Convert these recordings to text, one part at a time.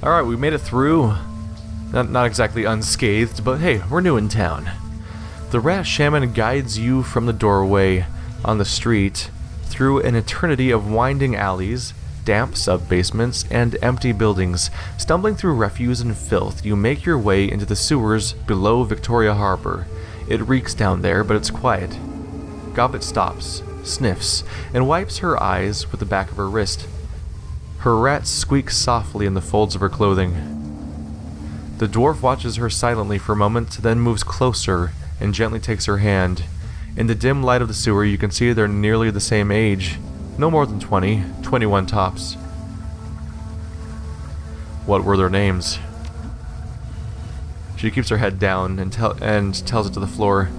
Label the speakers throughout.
Speaker 1: Alright, we made it through. Not exactly unscathed, but hey, we're new in town. The rat shaman guides you from the doorway on the street through an eternity of winding alleys, damp sub-basements, and empty buildings. Stumbling through refuse and filth, you make your way into the sewers below Victoria Harbor. It reeks down there, but it's quiet. Gobbet stops, sniffs, and wipes her eyes with the back of her wrist. Her rat squeaks softly in the folds of her clothing. The dwarf watches her silently for a moment, then moves closer and gently takes her hand. In the dim light of the sewer, you can see they're nearly the same age. No more than 20, 21 tops. What were their names? She keeps her head down and tells it to the floor.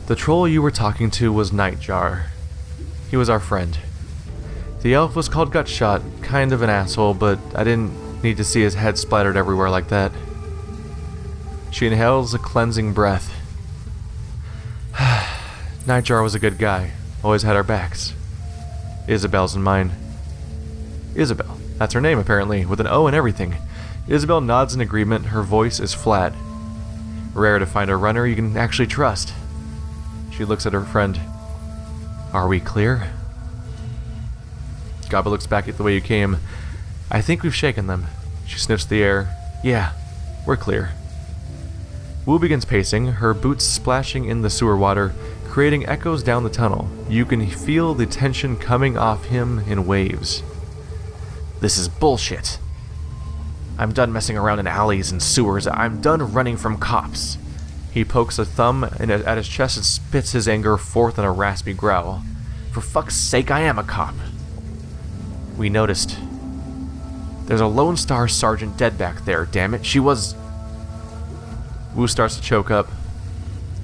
Speaker 1: The troll you were talking to was Nightjar. He was our friend. The elf was called Gutshot, kind of an asshole, but I didn't need to see his head splattered everywhere like that. She inhales a cleansing breath. Nightjar was a good guy, always had our backs. Isabel's and mine. Isabel, that's her name apparently, with an O and everything. Isabel nods in agreement, her voice is flat. Rare to find a runner you can actually trust. She looks at her friend. Are we clear? Gaba looks back at the way you came. I think we've shaken them. She sniffs the air. Yeah, we're clear. Wu begins pacing, her boots splashing in the sewer water, creating echoes down the tunnel. You can feel the tension coming off him in waves. This is bullshit. I'm done messing around in alleys and sewers. I'm done running from cops. He pokes a thumb at his chest and spits his anger forth in a raspy growl. For fuck's sake, I am a cop. We noticed. There's a Lone Star sergeant dead back there, damn it. She was... Wu starts to choke up.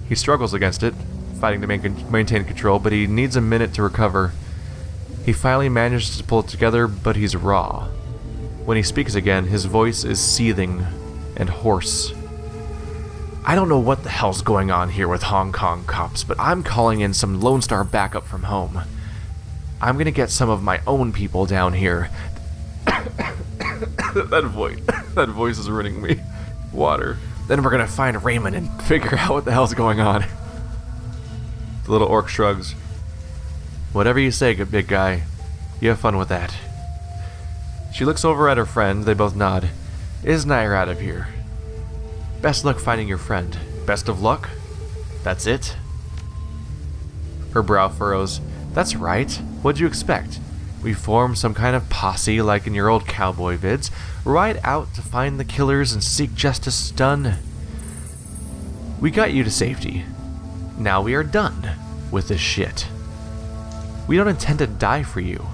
Speaker 1: He struggles against it, fighting to maintain control, but he needs a minute to recover. He finally manages to pull it together, but he's raw. When he speaks again, his voice is seething and hoarse. I don't know what the hell's going on here with Hong Kong cops, but I'm calling in some Lone Star backup from home. I'm gonna get some of my own people down here. that voice is running me. Water. Then we're gonna find Raymond and figure out what the hell's going on. The little orc shrugs. Whatever you say, good big guy. You have fun with that. She looks over at her friend, they both nod. Isn't I out of here? Best luck finding your friend. Best of luck? That's it? Her brow furrows. That's right. What'd you expect? We form some kind of posse like in your old cowboy vids, ride out to find the killers and seek justice done. We got you to safety. Now we are done with this shit. We don't intend to die for you.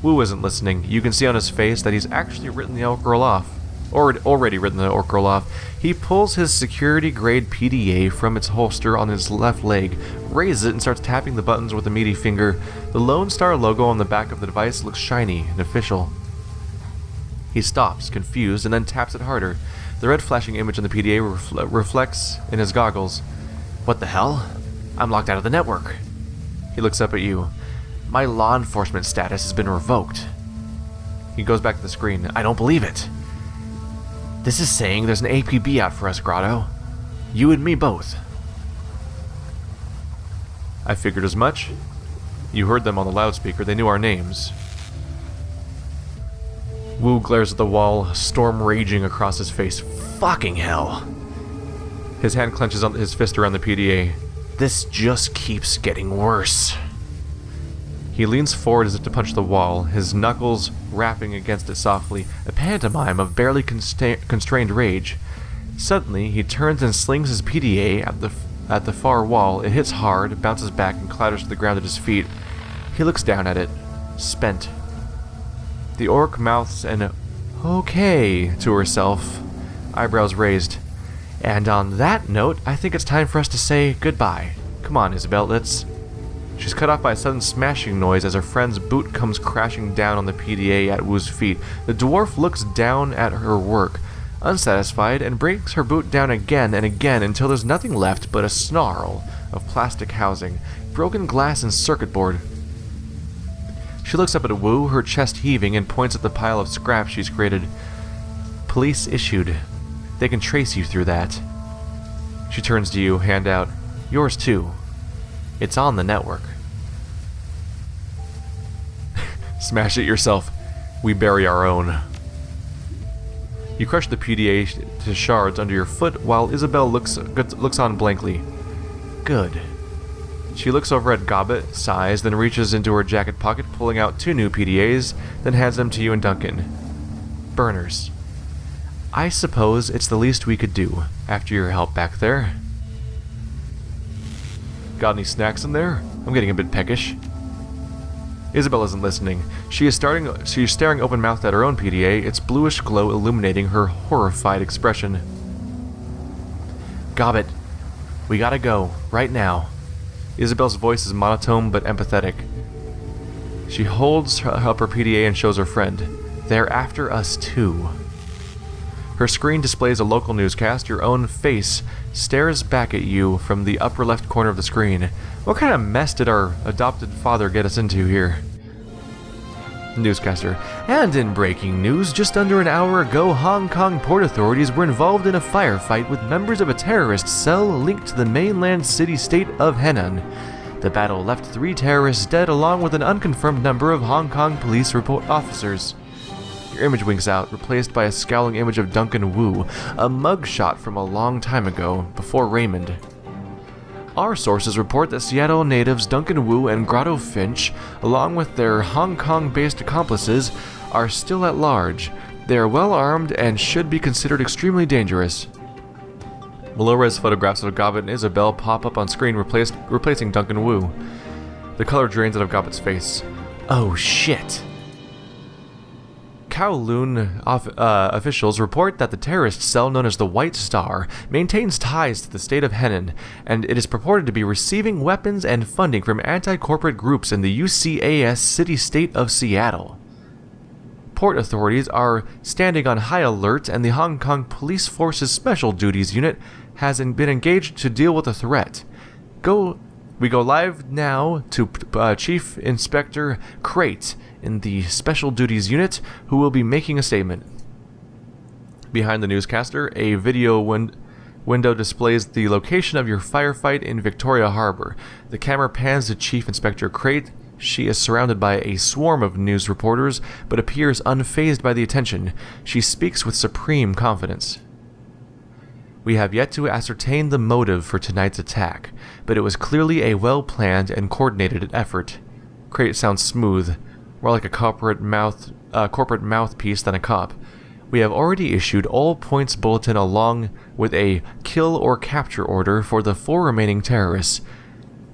Speaker 1: Wu isn't listening. You can see on his face that he's actually written the orc girl off. Or already written the orc girl off. He pulls his security-grade PDA from its holster on his left leg, raises it, and starts tapping the buttons with a meaty finger. The Lone Star logo on the back of the device looks shiny and official. He stops, confused, and then taps it harder. The red flashing image on the PDA reflects in his goggles. What the hell? I'm locked out of the network. He looks up at you. My law enforcement status has been revoked. He goes back to the screen. I don't believe it. This is saying there's an APB out for us, Grotto. You and me both. I figured as much. You heard them on the loudspeaker. They knew our names. Wu glares at the wall, storm raging across his face. Fucking hell. His hand clenches on his fist around the PDA. This just keeps getting worse. He leans forward as if to punch the wall, his knuckles rapping against it softly, a pantomime of barely constrained rage. Suddenly, he turns and slings his PDA at the far wall. It hits hard, bounces back, and clatters to the ground at his feet. He looks down at it, spent. The orc mouths an "okay" to herself, eyebrows raised. And on that note, I think it's time for us to say goodbye. Come on, Isabel, let's... She's cut off by a sudden smashing noise as her friend's boot comes crashing down on the PDA at Wu's feet. The dwarf looks down at her work, unsatisfied, and breaks her boot down again and again until there's nothing left but a snarl of plastic housing, broken glass and circuit board. She looks up at Wu, her chest heaving, and points at the pile of scrap she's created. Police issued. They can trace you through that. She turns to you, hand out. Yours too. It's on the network. Smash it yourself. We bury our own. You crush the PDA to shards under your foot while Isabel looks on blankly. Good. She looks over at Gobbet, sighs, then reaches into her jacket pocket, pulling out 2 new PDAs, then hands them to you and Duncan. Burners. I suppose it's the least we could do after your help back there. Got any snacks in there? I'm getting a bit peckish. Isabel isn't listening. She's staring open-mouthed at her own PDA, its bluish glow illuminating her horrified expression. Gobbet, we gotta go, right now. Isabel's voice is monotone but empathetic. She holds up her PDA and shows her friend. They're after us too. Her screen displays a local newscast. Your own face stares back at you from the upper left corner of the screen. What kind of mess did our adopted father get us into here? Newscaster. And in breaking news, just under an hour ago, Hong Kong port authorities were involved in a firefight with members of a terrorist cell linked to the mainland city-state of Henan. The battle left 3 terrorists dead along with an unconfirmed number of Hong Kong police officers. Your image winks out, replaced by a scowling image of Duncan Wu, a mugshot from a long time ago, before Raymond. Our sources report that Seattle natives Duncan Wu and Grotto Finch, along with their Hong Kong-based accomplices, are still at large. They are well armed and should be considered extremely dangerous. Low-res photographs of Gobbet and Isabel pop up on screen, replacing Duncan Wu. The color drains out of Gobbet's face. Oh shit! Kowloon officials report that the terrorist cell known as the White Star maintains ties to the state of Henan, and it is purported to be receiving weapons and funding from anti-corporate groups in the UCAS city-state of Seattle. Port authorities are standing on high alert, and the Hong Kong Police Force's Special Duties Unit has been engaged to deal with the threat. We go live now to Chief Inspector Crate in the Special Duties Unit, who will be making a statement. Behind the newscaster, a video window displays the location of your firefight in Victoria Harbor. The camera pans to Chief Inspector Crate. She is surrounded by a swarm of news reporters, but appears unfazed by the attention. She speaks with supreme confidence. We have yet to ascertain the motive for tonight's attack, but it was clearly a well-planned and coordinated effort. Crate sounds smooth, more like a corporate mouthpiece than a cop. We have already issued all points bulletin along with a kill or capture order for the 4 remaining terrorists,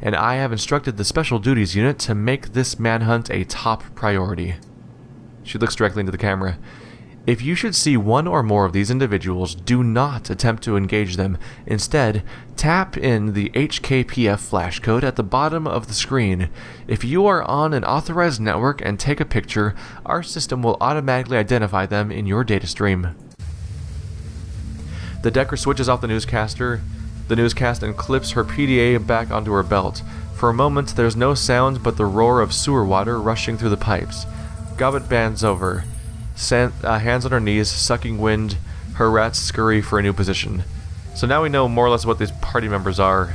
Speaker 1: and I have instructed the Special Duties Unit to make this manhunt a top priority. She looks directly into the camera. If you should see one or more of these individuals, do not attempt to engage them. Instead, tap in the HKPF flash code at the bottom of the screen. If you are on an authorized network and take a picture, our system will automatically identify them in your data stream. The Decker switches off the newscast and clips her PDA back onto her belt. For a moment, there's no sound but the roar of sewer water rushing through the pipes. Gobbet bends over. Hands on her knees, sucking wind, her rats scurry for a new position. So now we know more or less what these party members are.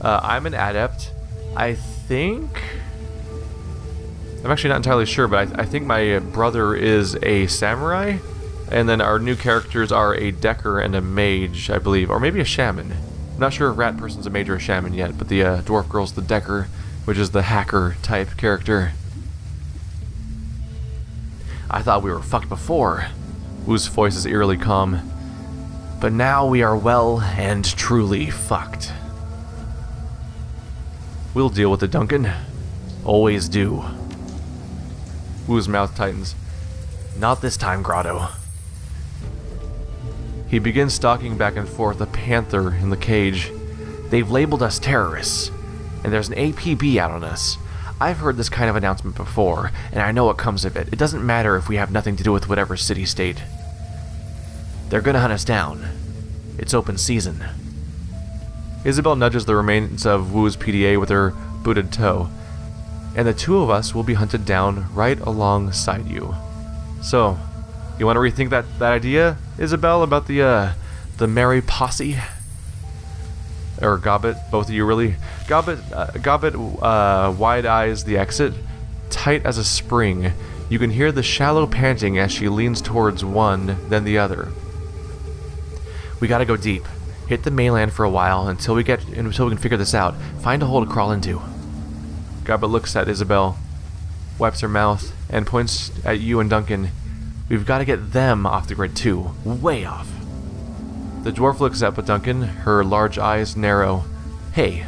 Speaker 1: I'm an adept. I'm actually not entirely sure, but I think my brother is a samurai. And then our new characters are a Decker and a mage, I believe. Or maybe a shaman. I'm not sure if Rat Person's a mage or a shaman yet, but the dwarf girl's the Decker, which is the hacker type character. I thought we were fucked before. Wu's voice is eerily calm. But now we are well and truly fucked. We'll deal with it, Duncan. Always do. Wu's mouth tightens. Not this time, Grotto. He begins stalking back and forth, a panther in the cage. They've labeled us terrorists, and there's an APB out on us. I've heard this kind of announcement before, and I know what comes of it. It doesn't matter if we have nothing to do with whatever city-state. They're gonna hunt us down. It's open season. Isabel nudges the remains of Wu's PDA with her booted toe, and the 2 of us will be hunted down right alongside you. So, you want to rethink that idea? Isabel, about the merry posse? Or Gobbet, both of you really. Gobbet wide eyes the exit, tight as a spring. You can hear the shallow panting as she leans towards one, then the other. We gotta go deep. Hit the mainland for a while until we can figure this out. Find a hole to crawl into. Gobbet looks at Isabel, wipes her mouth, and points at you and Duncan. We've got to get them off the grid too. Way off. The dwarf looks up at Duncan, her large eyes narrow. Hey,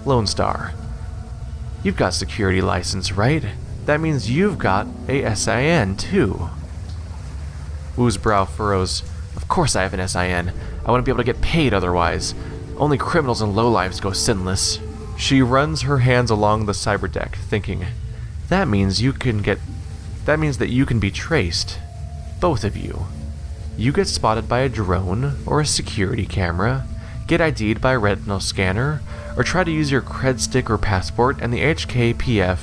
Speaker 1: Lone Star. You've got security license, right? That means you've got a SIN too. Wu's brow furrows. Of course I have an SIN. I wouldn't be able to get paid otherwise. Only criminals and lowlifes go SINless. She runs her hands along the cyber deck, thinking, that means that you can be traced. Both of you. You get spotted by a drone or a security camera, get ID'd by a retinal scanner, or try to use your cred stick or passport, and the HKPF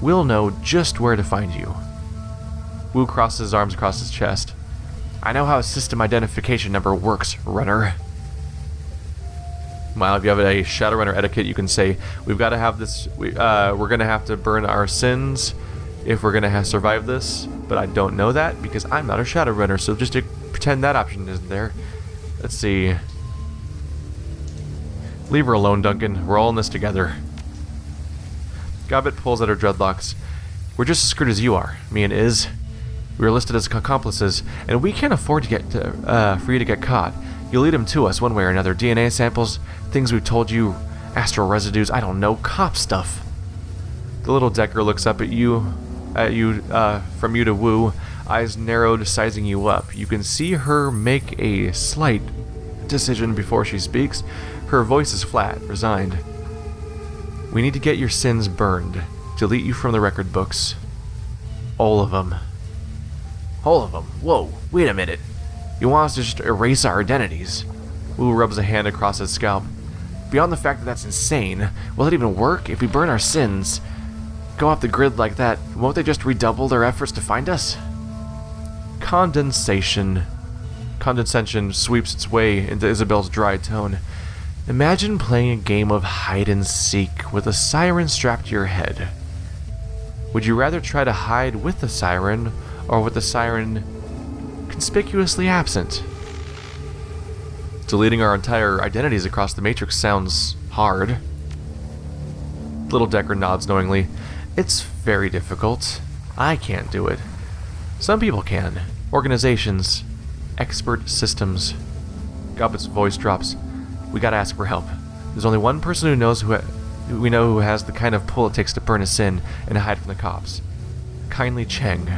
Speaker 1: will know just where to find you. Wu crosses his arms across his chest. I know how a system identification number works, runner. Well, if you have a Shadowrunner etiquette, you can say, we've got to have this, we're going to have to burn our sins if we're going to survive this, but I don't know that because I'm not a Shadowrunner, so just to pretend that option isn't there. Let's see. Leave her alone, Duncan. We're all in this together. Gobbet pulls at her dreadlocks. We're just as screwed as you are, me and Iz. We were listed as accomplices, and we can't afford to get for you to get caught. You'll lead them to us one way or another. DNA samples, things we've told you, astral residues, I don't know, cop stuff. The little Decker looks up at you, from you to Wu, eyes narrowed, sizing you up. You can see her make a slight decision before she speaks. Her voice is flat, resigned. We need to get your sins burned. Delete you from the record books. All of them. All of them? Whoa, wait a minute. You want us to just erase our identities? Wu rubs a hand across his scalp. Beyond the fact that that's insane, will it even work if we burn our sins? Go off the grid like that, won't they just redouble their efforts to find us? Condescension sweeps its way into Isabel's dry tone. Imagine playing a game of hide and seek with a siren strapped to your head. Would you rather try to hide with the siren, or with the siren conspicuously absent? Deleting our entire identities across the Matrix sounds hard. Little Decker nods knowingly. It's very difficult. I can't do it. Some people can. Organizations. Expert systems. Gobbet's voice drops. We gotta ask for help. There's only one person we know who has the kind of pull it takes to burn a sin and hide from the cops. Kindly Cheng.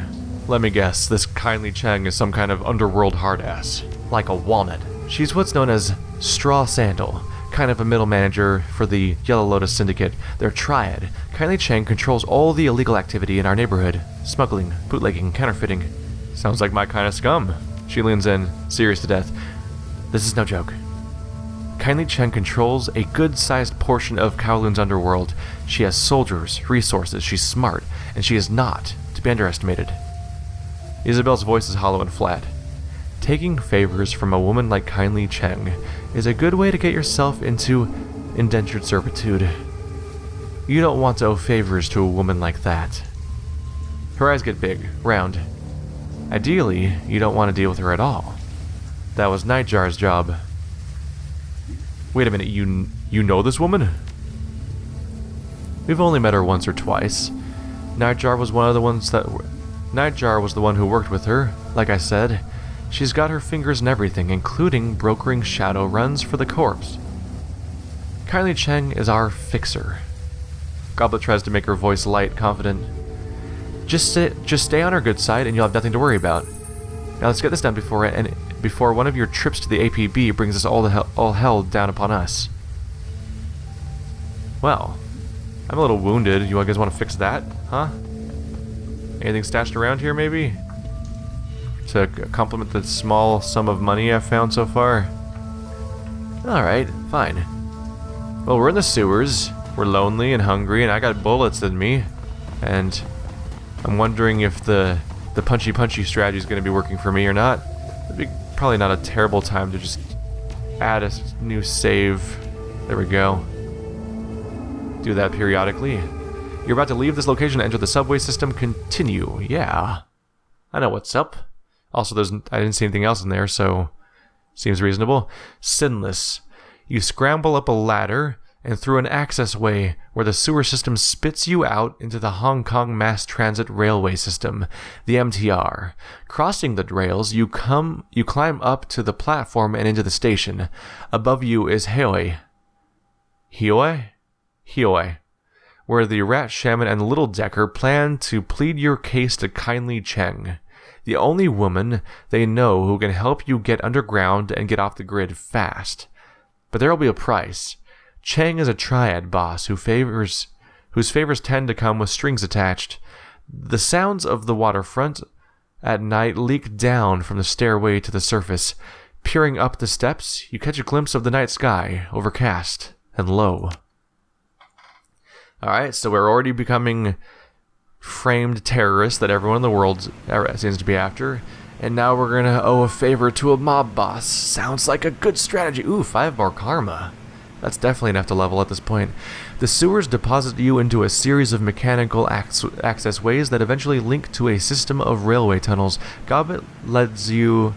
Speaker 1: Let me guess, this Kindly Cheng is some kind of underworld hard-ass. Like a walnut. She's what's known as Straw Sandal, kind of a middle manager for the Yellow Lotus Syndicate. They're triad. Kindly Cheng controls all the illegal activity in our neighborhood. Smuggling, bootlegging, counterfeiting. Sounds like my kind of scum. She leans in, serious to death. This is no joke. Kindly Cheng controls a good-sized portion of Kowloon's underworld. She has soldiers, resources, she's smart, and she is not to be underestimated. Isabel's voice is hollow and flat. Taking favors from a woman like Kindly Cheng is a good way to get yourself into indentured servitude. You don't want to owe favors to a woman like that. Her eyes get big, round. Ideally, you don't want to deal with her at all. That was Nightjar's job. Wait a minute, you know this woman? We've only met her once or twice. Nightjar was the one who worked with her. Like I said, she's got her fingers in everything, including brokering shadow runs for the corpse. Kindly Cheng is our fixer. Gobbet tries to make her voice light, confident. Just stay on her good side and you'll have nothing to worry about. Now let's get this done before one of your trips to the APB brings us all hell down upon us. Well, I'm a little wounded. You guys want to fix that? Huh? Anything stashed around here, maybe? To complement the small sum of money I've found so far? Alright, fine. Well, we're in the sewers. We're lonely and hungry, and I got bullets in me. And I'm wondering if the punchy strategy is going to be working for me or not. It'd be probably not a terrible time to just add a new save. There we go. Do that periodically. You're about to leave this location and enter the subway system. Continue. Yeah. I know what's up. Also, I didn't see anything else in there, so seems reasonable. SINless. You scramble up a ladder and through an access way where the sewer system spits you out into the Hong Kong Mass Transit Railway System, the MTR. Crossing the rails, you climb up to the platform and into the station. Above you is Hioi, where the Rat Shaman and Little Decker plan to plead your case to kindly Cheng, the only woman they know who can help you get underground and get off the grid fast. But there'll be a price. Cheng is a triad boss whose favors tend to come with strings attached. The sounds of the waterfront at night leak down from the stairway to the surface. Peering up the steps, you catch a glimpse of the night sky, overcast and low. Alright, so we're already becoming framed terrorists that everyone in the world seems to be after. And now we're gonna owe a favor to a mob boss. Sounds like a good strategy. Ooh, 5 more karma. That's definitely enough to level at this point. The sewers deposit you into a series of mechanical access ways that eventually link to a system of railway tunnels. Gobbet leads you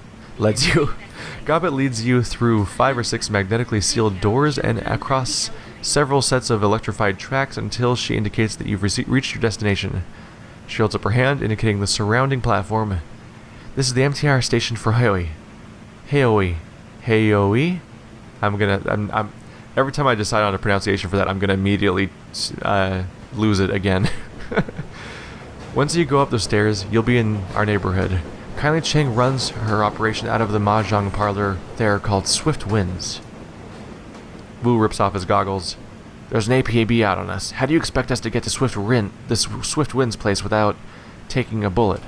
Speaker 1: through 5 or 6 magnetically sealed doors and across several sets of electrified tracks until she indicates that you've reached your destination. She holds up her hand, indicating the surrounding platform. This is the MTR station for Hioi. I'm every time I decide on a pronunciation for that, I'm gonna immediately lose it again. Once you go up the stairs, you'll be in our neighborhood. Kindly Cheng runs her operation out of the mahjong parlor there called Swift Winds. Wu rips off his goggles. There's an APAB out on us. How do you expect us to get to this Swift Winds place without taking a bullet?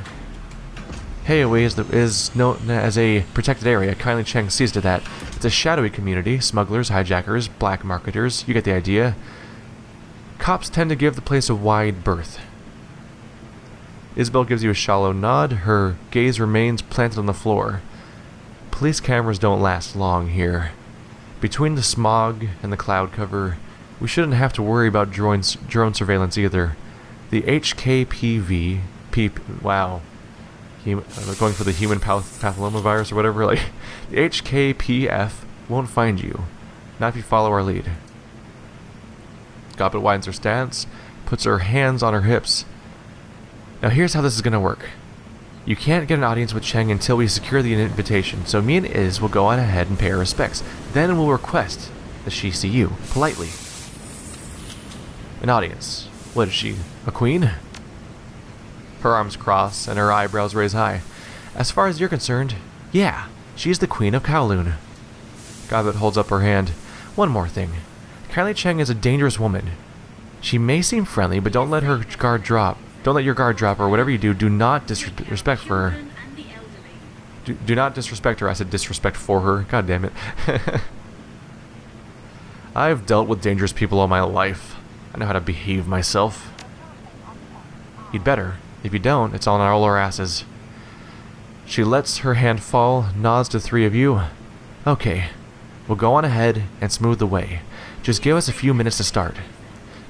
Speaker 1: Hioi is known as a protected area. Kindly Cheng sees to that. It's a shadowy community. Smugglers, hijackers, black marketers. You get the idea. Cops tend to give the place a wide berth. Isabel gives you a shallow nod. Her gaze remains planted on the floor. Police cameras don't last long here. Between the smog and the cloud cover, we shouldn't have to worry about drone surveillance either. The HKPV... wow. Going for the human papillomavirus or whatever, like, the HKPF won't find you. Not if you follow our lead. Gobbet widens her stance, puts her hands on her hips. Now here's how this is gonna work. You can't get an audience with Cheng until we secure the invitation, so me and Iz will go on ahead and pay our respects. Then we'll request that she see you, politely. An audience. What is she, a queen? Her arms cross and her eyebrows raise high. As far as you're concerned, yeah, she's the Queen of Kowloon. Gobbet holds up her hand. One more thing. Kylie Cheng is a dangerous woman. She may seem friendly, but don't let her guard drop. Don't let your guard drop, or whatever you do, do not disrespect for her. Do not disrespect her. I said disrespect for her. God damn it. I've dealt with dangerous people all my life. I know how to behave myself. You'd better. If you don't, it's on all our asses. She lets her hand fall, nods to 3 of you. Okay, we'll go on ahead and smooth the way. Just give us a few minutes to start.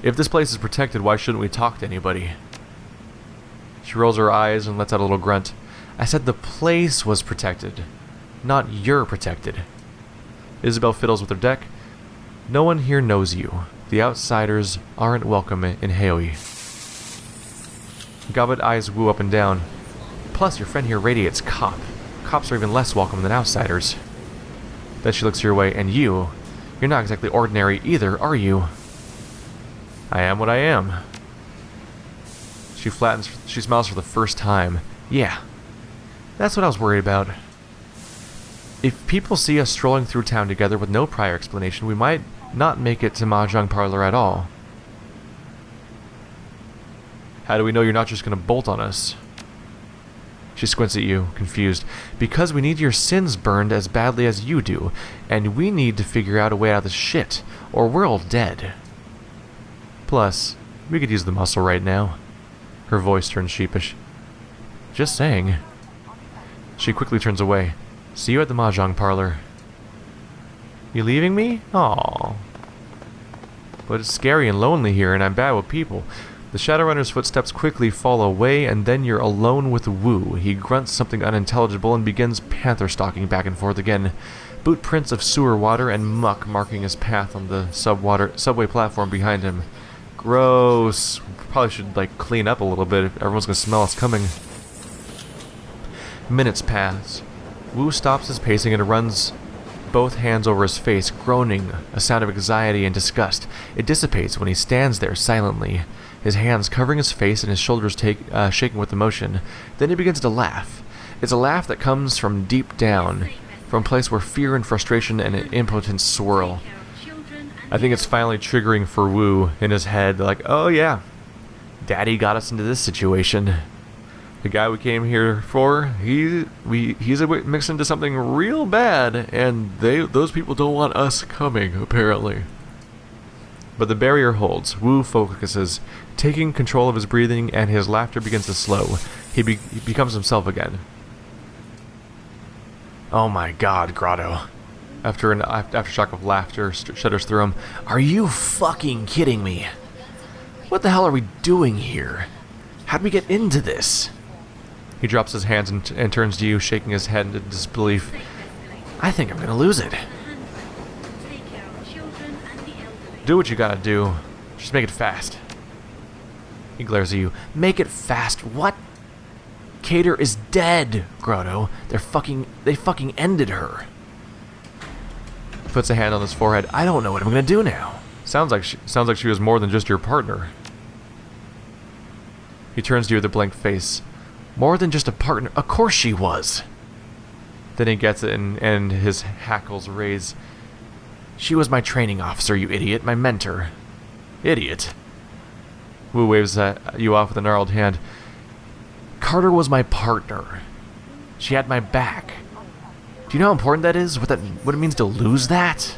Speaker 1: If this place is protected, why shouldn't we talk to anybody? She rolls her eyes and lets out a little grunt. I said the place was protected, not you're protected. Isabel fiddles with her deck. No one here knows you. The outsiders aren't welcome in Hioi. Gobbet eyes Wu up and down. Plus, your friend here radiates cop. Cops are even less welcome than outsiders. Then she looks your way, and you're not exactly ordinary either, are you? I am what I am. She smiles for the first time. Yeah, that's what I was worried about. If people see us strolling through town together with no prior explanation, we might not make it to Mahjong Parlor at all. How do we know you're not just going to bolt on us? She squints at you, confused. Because we need your sins burned as badly as you do, and we need to figure out a way out of this shit, or we're all dead. Plus, we could use the muscle right now. Her voice turns sheepish. Just saying. She quickly turns away. See you at the mahjong parlor. You leaving me? Aww. But it's scary and lonely here, and I'm bad with people. The Shadowrunner's footsteps quickly fall away, and then you're alone with Wu. He grunts something unintelligible and begins panther stalking back and forth again. Boot prints of sewer water and muck marking his path on the subway platform behind him. Gross. Probably should, like, clean up a little bit if everyone's gonna smell us coming. Minutes pass. Wu stops his pacing and runs both hands over his face, groaning, a sound of anxiety and disgust. It dissipates when he stands there silently, his hands covering his face and his shoulders shaking with emotion. Then he begins to laugh. It's a laugh that comes from deep down, from a place where fear and frustration and impotence swirl. I think it's finally triggering for Wu in his head, like, oh yeah, Daddy got us into this situation. The guy we came here for, he's mixed into something real bad, and those people don't want us coming, apparently. But the barrier holds. Wu focuses, taking control of his breathing, and his laughter begins to slow. He becomes himself again. Oh my god, Grotto. After an aftershock of laughter shudders through him. Are you fucking kidding me? What the hell are we doing here? How'd we get into this? He drops his hands and turns to you, shaking his head in disbelief. I think I'm gonna lose it. Do what you gotta do. Just make it fast. He glares at you. Make it fast? What? Cater is dead, Grotto. They fucking ended her. He puts a hand on his forehead. I don't know what I'm gonna do now. Sounds like she was more than just your partner. He turns to you with a blank face. More than just a partner. Of course she was. Then he gets it and his hackles raise. She was my training officer, you idiot. My mentor. Idiot. Wu waves you off with a gnarled hand. Carter was my partner. She had my back. Do you know how important that is? What it means to lose that?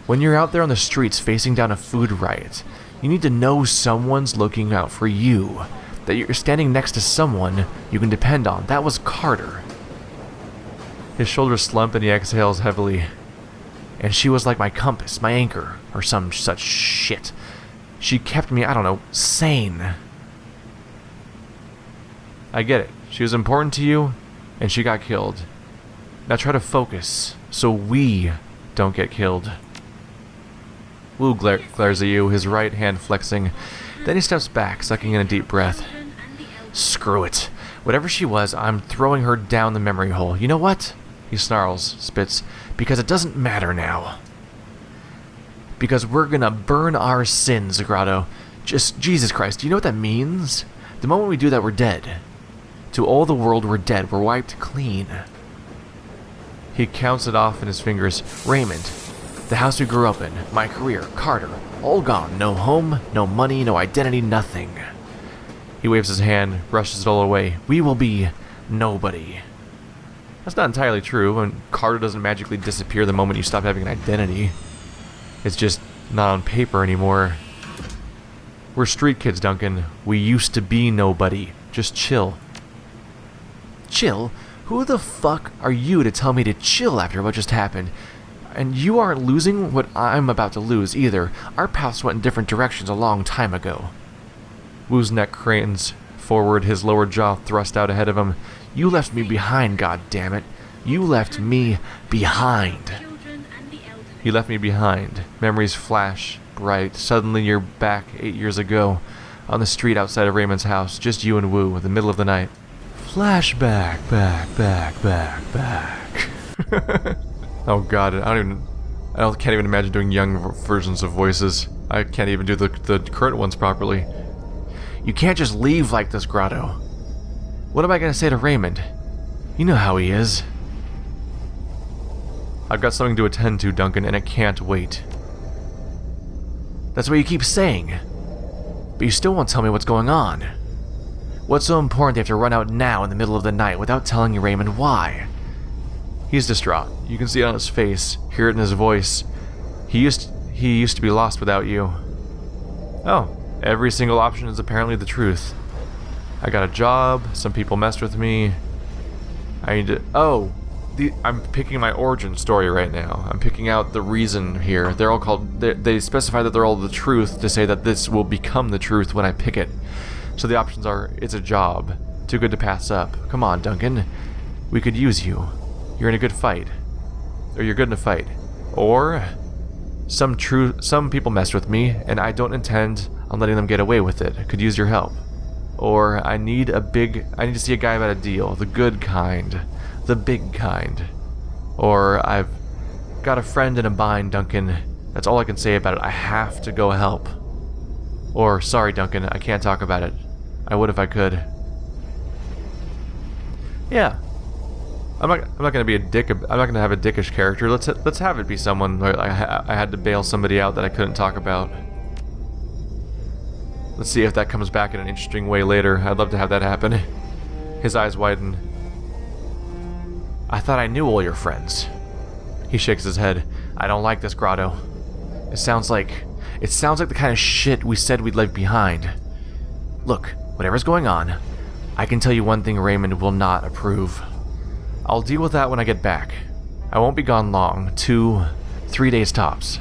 Speaker 1: When you're out there on the streets facing down a food riot, you need to know someone's looking out for you. That you're standing next to someone you can depend on. That was Carter. His shoulders slump and he exhales heavily. And she was like my compass, my anchor, or some such shit. She kept me, I don't know, sane. I get it. She was important to you, and she got killed. Now try to focus, so we don't get killed. Wu glares at you, his right hand flexing. Then he steps back, sucking in a deep breath. Screw it. Whatever she was, I'm throwing her down the memory hole. You know what? He snarls, spits. Because it doesn't matter now. Because we're gonna burn our sins, Grotto. Just, Jesus Christ, do you know what that means? The moment we do that, we're dead. To all the world, we're dead. We're wiped clean. He counts it off in his fingers. Raymond. The house we grew up in. My career. Carter. All gone. No home, no money, no identity, nothing. He waves his hand, brushes it all away. We will be nobody. That's not entirely true, and Carter doesn't magically disappear the moment you stop having an identity. It's just not on paper anymore. We're street kids, Duncan. We used to be nobody. Just chill. Chill? Who the fuck are you to tell me to chill after what just happened? And you aren't losing what I'm about to lose either. Our paths went in different directions a long time ago. Wu's neck cranes forward, his lower jaw thrust out ahead of him. You left me behind, goddammit. You left me behind. You left me behind. Memories flash bright. Suddenly you're back 8 years ago, on the street outside of Raymond's house, just you and Wu in the middle of the night. Flashback, back. Oh god, I can't even imagine doing young versions of voices. I can't even do the current ones properly. You can't just leave like this, Grotto. What am I gonna say to Raymond? You know how he is. I've got something to attend to, Duncan, and it can't wait. That's what you keep saying. But you still won't tell me what's going on. What's so important they have to run out now in the middle of the night without telling you, Raymond, why? He's distraught. You can see it on his face, hear it in his voice. He used to be lost without you. Oh, every single option is apparently the truth. I got a job, some people messed with me. I need to... Oh! I'm picking my origin story right now. I'm picking out the reason here. They're all called... They specify that they're all the truth to say that this will become the truth when I pick it. So the options are, it's a job. Too good to pass up. Come on, Duncan. We could use you. You're in a good fight. Or you're good in a fight. Or... Some people messed with me, and I don't intend on letting them get away with it. Could use your help. Or I need to see a guy about a deal. The good kind. The big kind. Or I've got a friend in a bind, Duncan. That's all I can say about it. I have to go help. Or, sorry, Duncan, I can't talk about it. I would if I could. Yeah. I'm not gonna be a dick. I'm not gonna have a dickish character. Let's have it be someone where I had to bail somebody out that I couldn't talk about. Let's see if that comes back in an interesting way later. I'd love to have that happen. His eyes widen. I thought I knew all your friends. He shakes his head. I don't like this, Grotto. It sounds like the kind of shit we said we'd leave behind. Look, whatever's going on, I can tell you one thing Raymond will not approve. I'll deal with that when I get back. I won't be gone long. 2-3 days tops.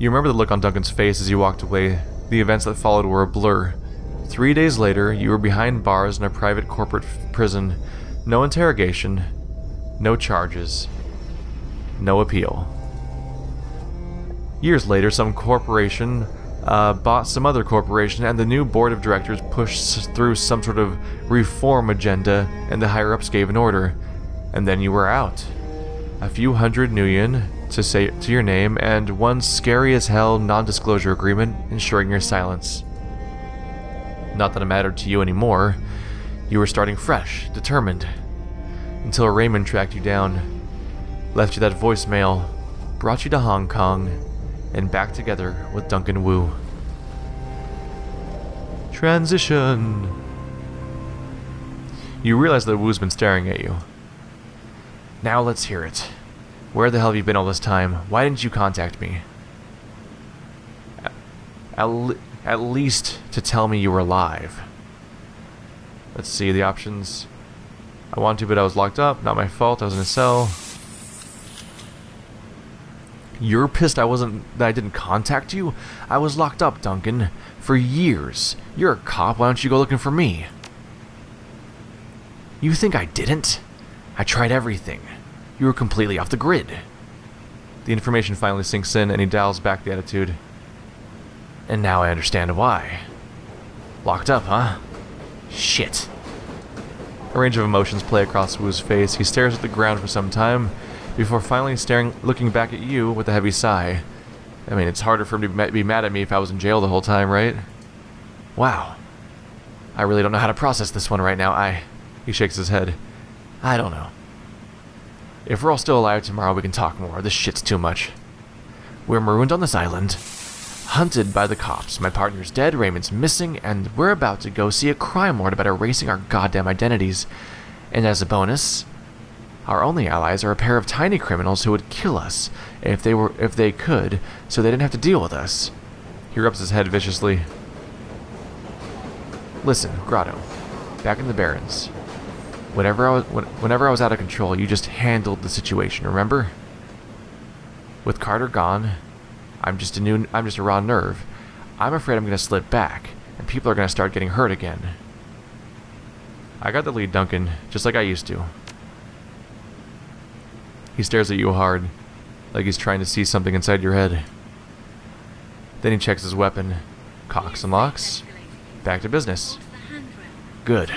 Speaker 1: You remember the look on Duncan's face as you walked away. The events that followed were a blur. 3 days later, you were behind bars in a private corporate prison. No interrogation. No charges. No appeal. Years later, some corporation bought some other corporation, and the new board of directors pushed through some sort of reform agenda, and the higher-ups gave an order. And then you were out. A few hundred nuyen to your name, and one scary-as-hell non-disclosure agreement ensuring your silence. Not that it mattered to you anymore. You were starting fresh, determined. Until Raymond tracked you down, left you that voicemail, brought you to Hong Kong, and back together with Duncan Wu. Transition. You realize that Wu's been staring at you. Now let's hear it. Where the hell have you been all this time? Why didn't you contact me? At least to tell me you were alive. Let's see the options. I wanted to, but I was locked up. Not my fault. I was in a cell. You're pissed that I didn't contact you? I was locked up, Duncan. For years. You're a cop. Why don't you go looking for me? You think I didn't? I tried everything. You were completely off the grid. The information finally sinks in, and he dials back the attitude. And now I understand why. Locked up, huh? Shit. A range of emotions play across Wu's face. He stares at the ground for some time, before finally looking back at you with a heavy sigh. I mean, it's harder for him to be mad at me if I was in jail the whole time, right? Wow. I really don't know how to process this one right now. He shakes his head. I don't know. If we're all still alive tomorrow, we can talk more. This shit's too much. We're marooned on this island, hunted by the cops. My partner's dead, Raymond's missing, and we're about to go see a crime lord about erasing our goddamn identities. And as a bonus, our only allies are a pair of tiny criminals who would kill us if they could, so they didn't have to deal with us. He rubs his head viciously. Listen, Grotto, back in the Barrens. Whenever I was out of control, you just handled the situation, remember? With Carter gone, I'm just a raw nerve. I'm afraid I'm going to slip back, and people are going to start getting hurt again. I got the lead, Duncan, just like I used to. He stares at you hard, like he's trying to see something inside your head. Then he checks his weapon, cocks and locks. Back to business. Good.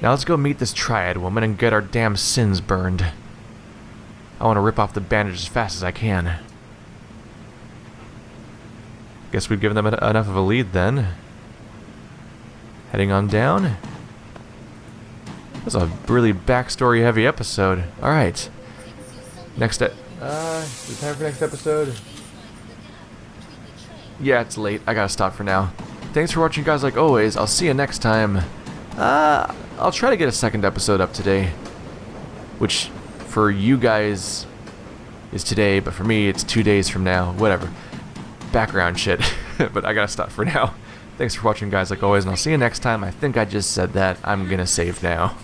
Speaker 1: Now let's go meet this triad woman and get our damn sins burned. I want to rip off the bandage as fast as I can. Guess we've given them enough of a lead then. Heading on down. That's a really backstory heavy episode. Alright. Is it time for next episode? Yeah, it's late. I gotta stop for now. Thanks for watching, guys, like always. I'll see you next time. I'll try to get a second episode up today. Which, for you guys, is today, but for me, it's 2 days from now. Whatever. Background shit. But I gotta stop for now. Thanks for watching, guys, like always, and I'll see you next time. I think I just said that. I'm gonna save now.